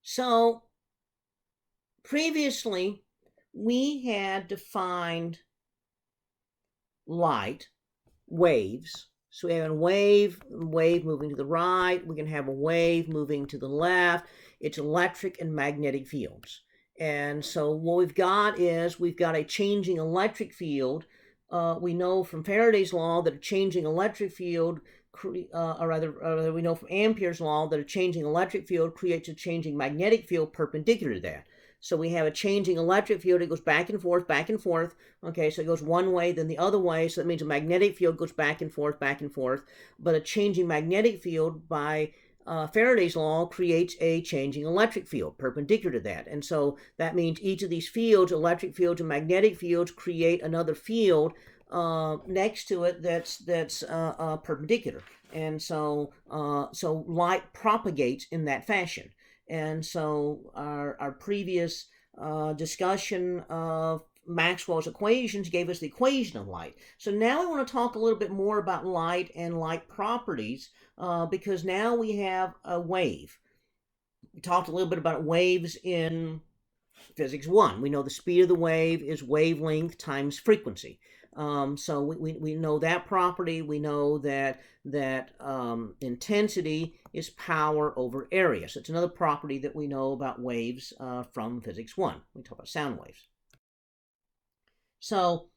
So previously, we had defined light, waves. So we have a wave moving to the right. We can have a wave moving to the left. It's electric and magnetic fields. And so what we've got is we've got a changing electric field. We know from Faraday's law that a changing electric field, or rather, we know from Ampere's law that a changing electric field creates a changing magnetic field perpendicular to that. So we have a changing electric field. It goes back and forth, back and forth. Okay, so it goes one way, then the other way. So that means a magnetic field goes back and forth, back and forth. But a changing magnetic field by Faraday's law creates a changing electric field perpendicular to that. And so that means each of these fields, electric fields and magnetic fields, create another field next to it that's perpendicular. And so light propagates in that fashion. And so our previous discussion of Maxwell's equations gave us the equation of light. So now we want to talk a little bit more about light and light properties because now we have a wave. We talked a little bit about waves in Physics 1. We know the speed of the wave is wavelength times frequency. So we know that property. We know that intensity is power over area. So it's another property that we know about waves from Physics 1. We talk about sound waves. So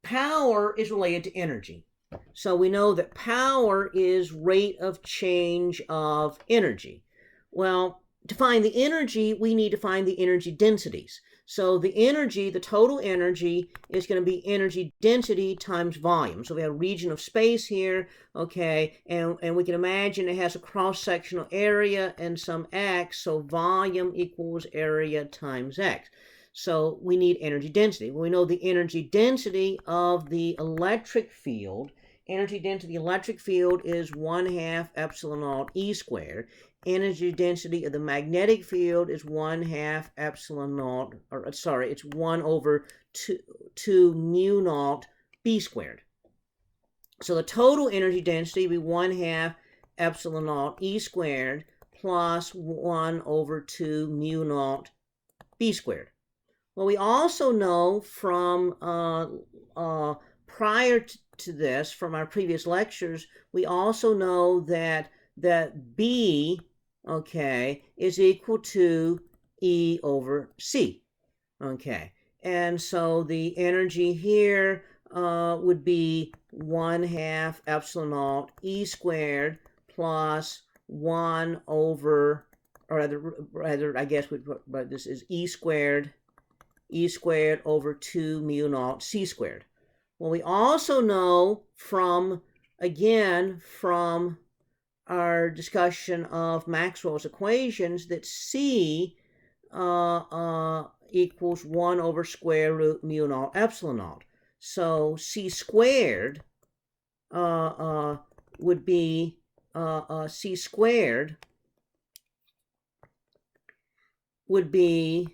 power is related to energy. So we know that power is rate of change of energy. Well, to find the energy, we need to find the energy densities. So the energy, the total energy, is going to be energy density times volume. So we have a region of space here, okay, and we can imagine it has a cross-sectional area and some x, so volume equals area times x. So we need energy density. Well, we know the energy density of the electric field. Energy density of the electric field is 1/2 epsilon naught E squared. Energy density of the magnetic field is 1/2 epsilon naught, or sorry, it's 1/2 mu naught B squared. So the total energy density will be 1/2 epsilon naught E squared plus 1/2 mu naught B squared. Well, we also know from prior to this, from our previous lectures, we also know that B, okay, is equal to E over C, okay. And so the energy here would be 1/2 epsilon naught E squared plus 1 over, or rather I guess but this is E squared over 2 mu naught C squared. Well, we also know from our discussion of Maxwell's equations that C equals 1 over square root mu naught epsilon naught. So C squared would be C squared would be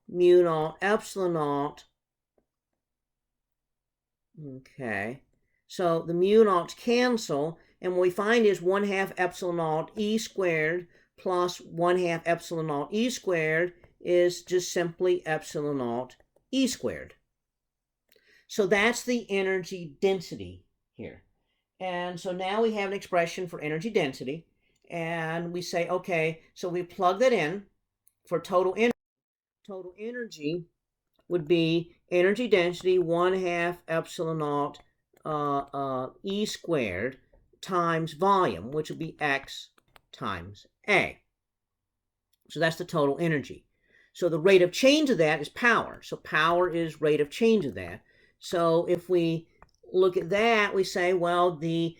mu naught epsilon naught. Okay, so the mu naughts cancel, and what we find is 1/2 epsilon naught E squared plus 1/2 epsilon naught E squared is just simply epsilon naught E squared. So that's the energy density here. And so now we have an expression for energy density, and we say, okay, so we plug that in for total energy. Total energy would be energy density 1/2 epsilon naught E squared times volume, which would be X times A. So that's the total energy. So the rate of change of that is power. So power is rate of change of that. So if we look at that, we say, well, the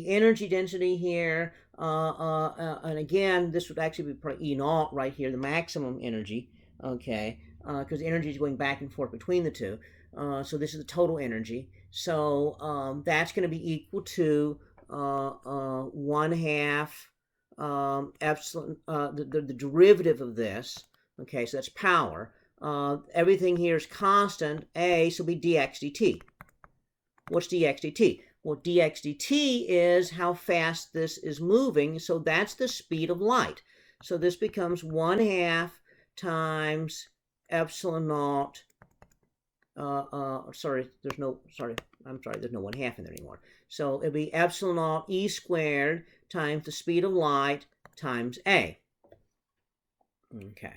energy density here, and again, this would actually be probably E naught right here, the maximum energy, okay, because energy is going back and forth between the two. So this is the total energy. So that's going to be equal to 1/2 epsilon, the derivative of this. Okay, so that's power. Everything here is constant. A, so it'll be dx dt. What's dx dt? Well, dx dt is how fast this is moving, so that's the speed of light. So this becomes 1/2 times epsilon naught. Sorry, there's no 1/2 in there anymore. So it'll be epsilon naught e squared times the speed of light times a. Okay,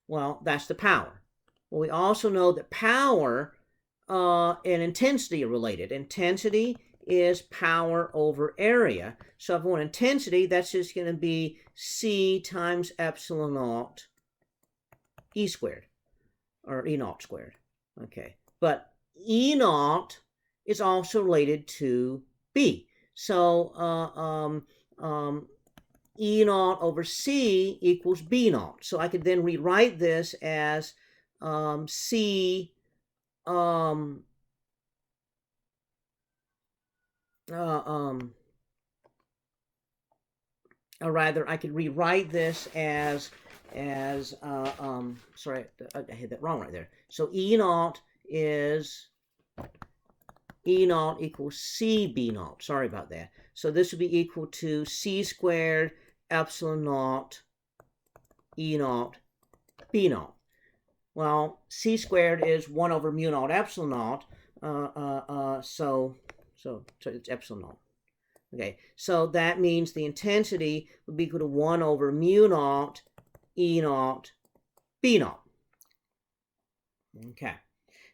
well, that's the power. Well, we also know that power and intensity are related. Intensity is power over area. So if I want intensity, that's just going to be C times epsilon naught E squared, or E naught squared. Okay, but E naught is also related to B. So E naught over C equals B naught. So I could then rewrite this as C or rather, I could rewrite this as sorry, I had that wrong right there. So E naught equals C B naught. Sorry about that. So this would be equal to C squared epsilon naught E naught B naught. Well, C squared is 1 over mu naught epsilon naught. So it's epsilon naught. Okay, so that means the intensity would be equal to 1 over mu naught E naught B naught. Okay,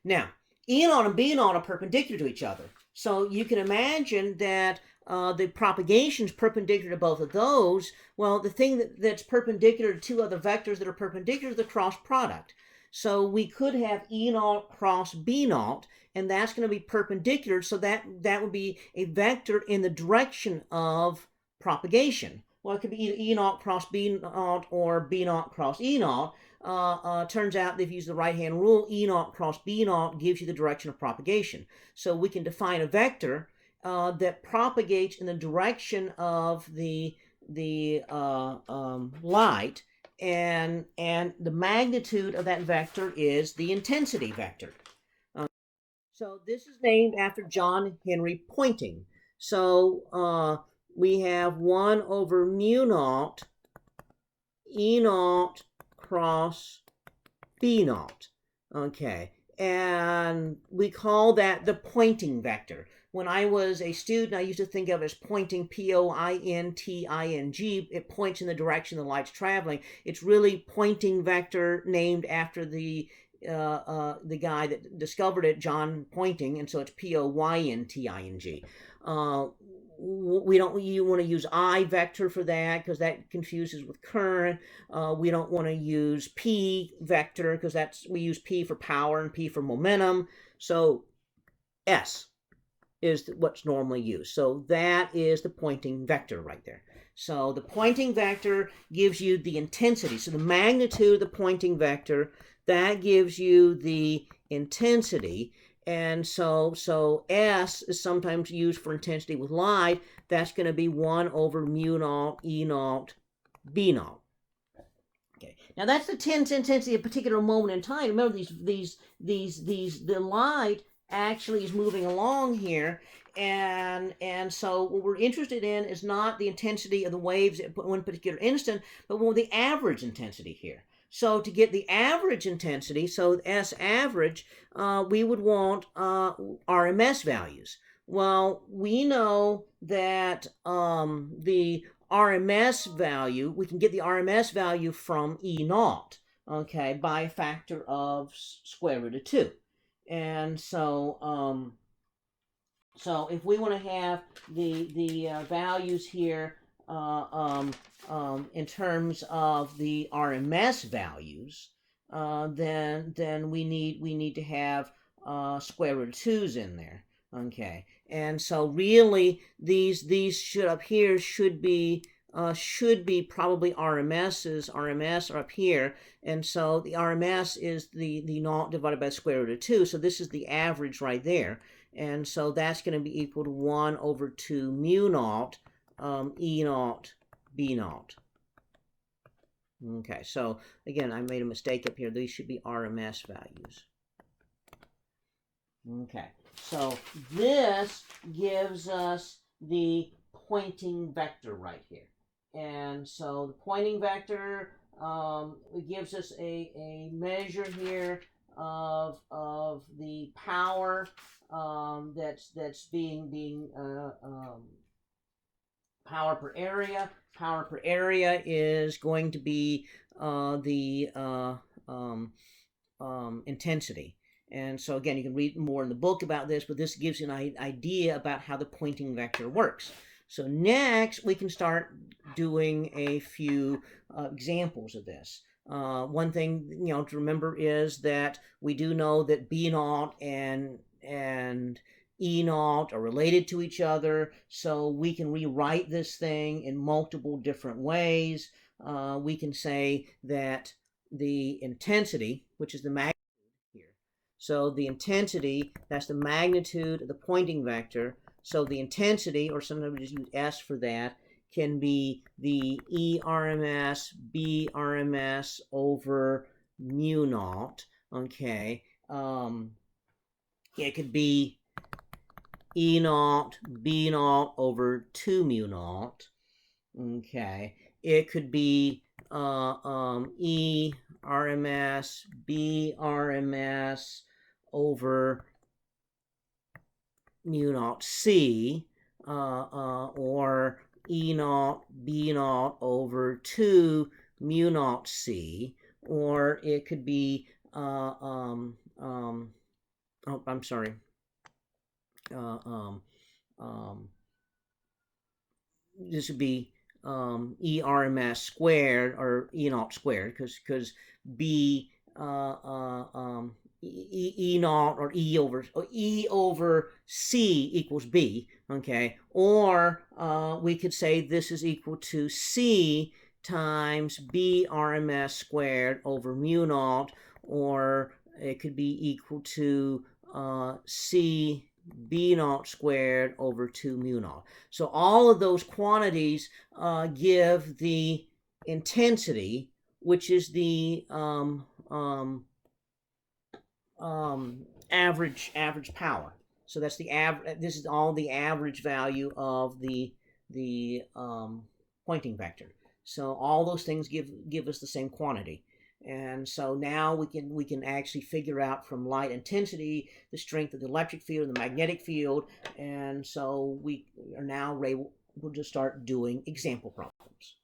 now E naught and B naught are perpendicular to each other. So you can imagine that the propagation is perpendicular to both of those. Well, the thing that's perpendicular to two other vectors that are perpendicular is the cross product. So we could have E naught cross B naught, and that's going to be perpendicular, so that would be a vector in the direction of propagation. Well, it could be either E naught cross B naught or B naught cross E naught. Turns out that if you use the right-hand rule, E naught cross B naught gives you the direction of propagation. So we can define a vector that propagates in the direction of the light, and the magnitude of that vector is the intensity vector. So this is named after John Henry Poynting. So we have 1 over mu naught E naught cross B naught. Okay, and we call that the Poynting vector. When I was a student, I used to think of it as pointing, P-O-I-N-T-I-N-G. It points in the direction the light's traveling. It's really Poynting vector, named after the guy that discovered it, John Poynting, and so it's P-O-Y-N-T-I-N-G. You want to use I vector for that because that confuses with current. We don't want to use P vector because we use P for power and P for momentum. So S is what's normally used. So that is the Poynting vector right there. So the Poynting vector gives you the intensity. So the magnitude of the Poynting vector, that gives you the intensity. And so S is sometimes used for intensity with light. That's going to be 1 over mu naught E naught B naught. Okay. Now that's the intensity at a particular moment in time. Remember, the light actually is moving along here, and so what we're interested in is not the intensity of the waves at one particular instant, but the average intensity here. So to get the average intensity, so S average, we would want RMS values. Well, we know that the RMS value, we can get the RMS value from E naught, okay, by a factor of square root of 2. And so so if we want to have the values here in terms of the RMS values, then we need to have square root of 2's in there. Okay, and so really these should be probably RMS's. RMS are up here, and so the RMS is the naught divided by the square root of 2. So this is the average right there, and so that's going to be equal to 1 over 2 mu naught E naught B naught. Okay, so again, I made a mistake up here. These should be RMS values. Okay, So this gives us the Poynting vector right here. And so the Poynting vector it gives us a measure here of the power that's being power per area. Power per area is going to be the intensity. And so again, you can read more in the book about this, but this gives you an idea about how the Poynting vector works. So next, we can start doing a few examples of this. One thing to remember is that we do know that B naught and E naught are related to each other, so we can rewrite this thing in multiple different ways. We can say that the intensity, which is the magnitude here. So the intensity, that's the magnitude of the Poynting vector. So the intensity, or sometimes we just use S for that, can be the E RMS, B RMS over mu naught. Okay. It could be E naught, B naught over 2 mu naught. Okay. It could be E RMS, B RMS over mu naught C, or E naught, B naught over 2 mu naught C, or it could be, oh, I'm sorry, this would be E RMS squared or E naught squared because B E naught or E over C equals B, okay? Or we could say this is equal to C times B RMS squared over mu naught, or it could be equal to C B naught squared over 2 mu naught. So all of those quantities give the intensity, which is the average power. So that's the average. This is all the average value of the Poynting vector. So all those things give us the same quantity. And so now we can actually figure out from light intensity the strength of the electric field and the magnetic field. And so we are now able to start doing example problems.